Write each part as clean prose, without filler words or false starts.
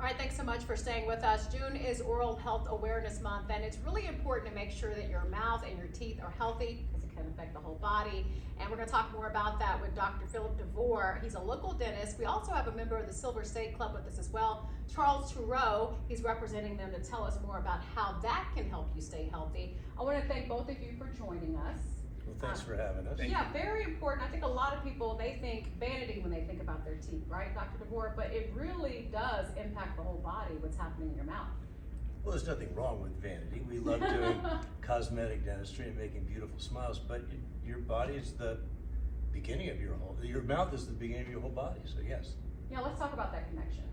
All right, thanks so much for staying with us. June is Oral Health Awareness Month, and it's really important to make sure that your mouth and your teeth are healthy because it can affect the whole body. And we're going to talk more about that with Dr. Philip DeVore. He's a local dentist. We also have a member of the Silver State Club with us as well, Charles Trureau. He's representing them to tell us more about how that can help you stay healthy. I want to thank both of you for joining us. Well, thanks for having us. Yeah, very important. I think a lot of people, they think vanity when they think about their teeth, right, Dr. DeVore? But it really does impact the whole body, what's happening in your mouth. Well, there's nothing wrong with vanity. We love doing cosmetic dentistry and making beautiful smiles, but your body is the beginning of your mouth is the beginning of your whole body, so yes. Yeah, let's talk about that connection.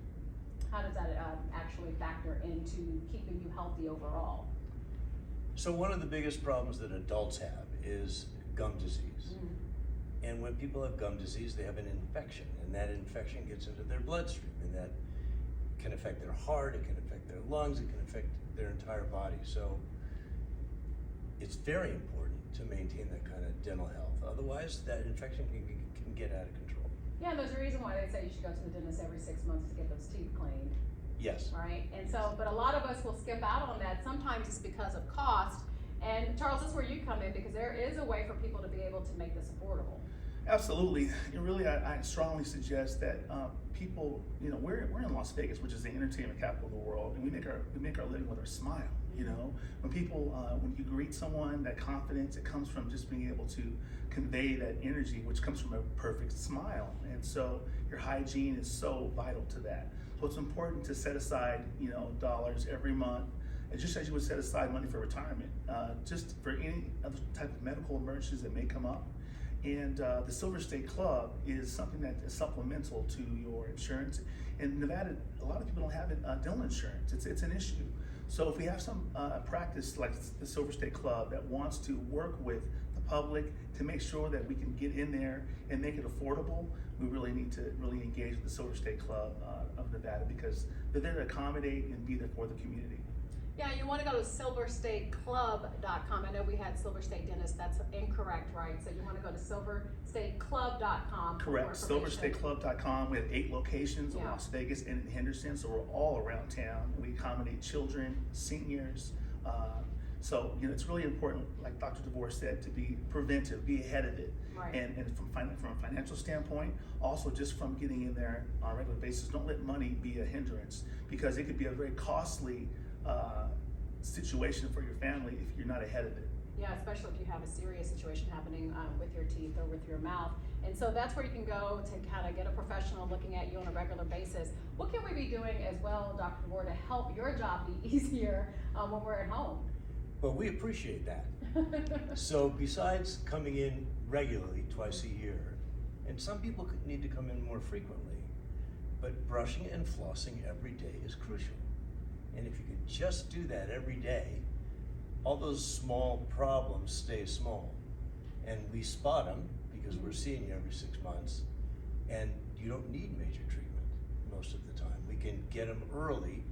How does that actually factor into keeping you healthy overall? So one of the biggest problems that adults have is gum disease. And when people have gum disease, they have an infection, and that infection gets into their bloodstream, and that can affect their heart, it can affect their lungs, it can affect their entire body. So it's very important to maintain that kind of dental health. Otherwise, that infection can get out of control. Yeah, there's a reason why they say you should go to the dentist every 6 months to get those teeth cleaned. Yes. Right, and so, but a lot of us will skip out on that. Sometimes it's because of cost. And Charles, this is where you come in, because there is a way for people to be able to make this affordable. Absolutely. And really, I strongly suggest that people, we're in Las Vegas, which is the entertainment capital of the world, and we make our living with our smile. When people, when you greet someone, that confidence, it comes from just being able to convey that energy, which comes from a perfect smile. And so your hygiene is so vital to that. So it's important to set aside, dollars every month, and just as you would set aside money for retirement, just for any other type of medical emergencies that may come up. And the Silver State Club is something that is supplemental to your insurance. In Nevada, a lot of people don't have dental insurance. It's an issue. So if we have some practice like the Silver State Club that wants to work with the public to make sure that we can get in there and make it affordable, we really need to really engage with the Silver State Club of Nevada, because they're there to accommodate and be there for the community. Yeah, you want to go to silverstateclub.com. I know we had Silver State Dentist. That's incorrect, right? So you want to go to silverstateclub.com. Correct. Silverstateclub.com. We have 8 locations in Las Vegas and in Henderson, so we're all around town. We accommodate children, seniors. So it's really important, like Dr. DeVore said, to be preventive, be ahead of it. Right. And from a financial standpoint, also just from getting in there on a regular basis, don't let money be a hindrance, because it could be a very costly situation for your family if you're not ahead of it. Yeah, especially if you have a serious situation happening with your teeth or with your mouth. And so that's where you can go to kind of get a professional looking at you on a regular basis. What can we be doing as well, Dr. DeVore, to help your job be easier when we're at home? Well, we appreciate that. So besides coming in regularly twice a year, and some people need to come in more frequently, but brushing and flossing every day is crucial. And if you can just do that every day, all those small problems stay small. And we spot them because we're seeing you every 6 months, and you don't need major treatment most of the time. We can get them early.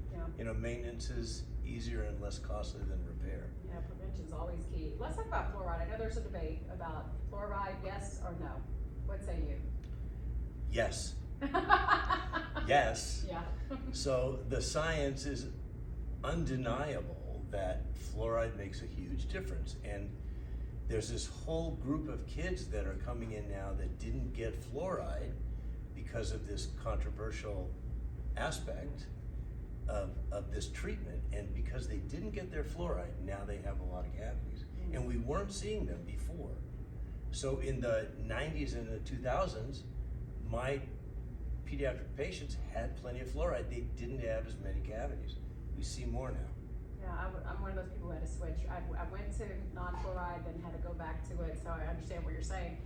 Maintenance is easier and less costly than repair. Yeah, prevention is always key. Let's talk about fluoride. I know there's a debate about fluoride, yes or no. What say you? Yes. Yes. Yeah. So the science is undeniable that fluoride makes a huge difference, and there's this whole group of kids that are coming in now that didn't get fluoride because of this controversial aspect of this treatment, and because they didn't get their fluoride, now they have a lot of cavities, and we weren't seeing them before. So in the 90s and the 2000s, my pediatric patients had plenty of fluoride. They didn't have as many cavities. We see more now. Yeah, I'm one of those people who had to switch. I went to non-fluoride, then had to go back to it, so I understand what you're saying.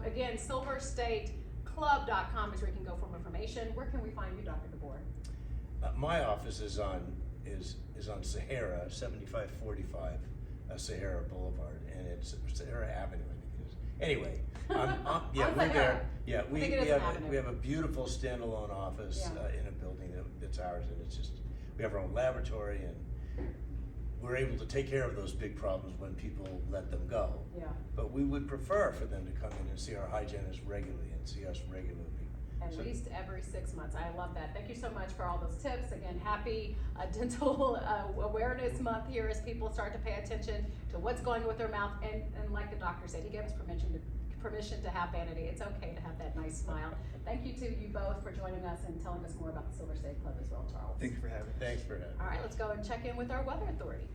Again, silverstateclub.com is where you can go for more information. Where can we find you, Dr. DeVore? My office is on Sahara, 7545 Sahara Boulevard, and it's Sahara Avenue, I think it is. Anyway, we're there. Yeah, we have a beautiful standalone office in a building that's ours, and it's just, we have our own laboratory, and we're able to take care of those big problems when people let them go. Yeah. But we would prefer for them to come in and see our hygienist regularly and see us regularly. At least every 6 months. I love that. Thank you so much for all those tips. Again, happy Dental Awareness Month here as people start to pay attention to what's going on with their mouth. And like the doctor said, he gave us permission to have vanity. It's okay to have that nice smile. Thank you to you both for joining us and telling us more about the Silver State Club as well, Charles. Thank you for having me. Thanks for having me. All right, let's go and check in with our weather authority.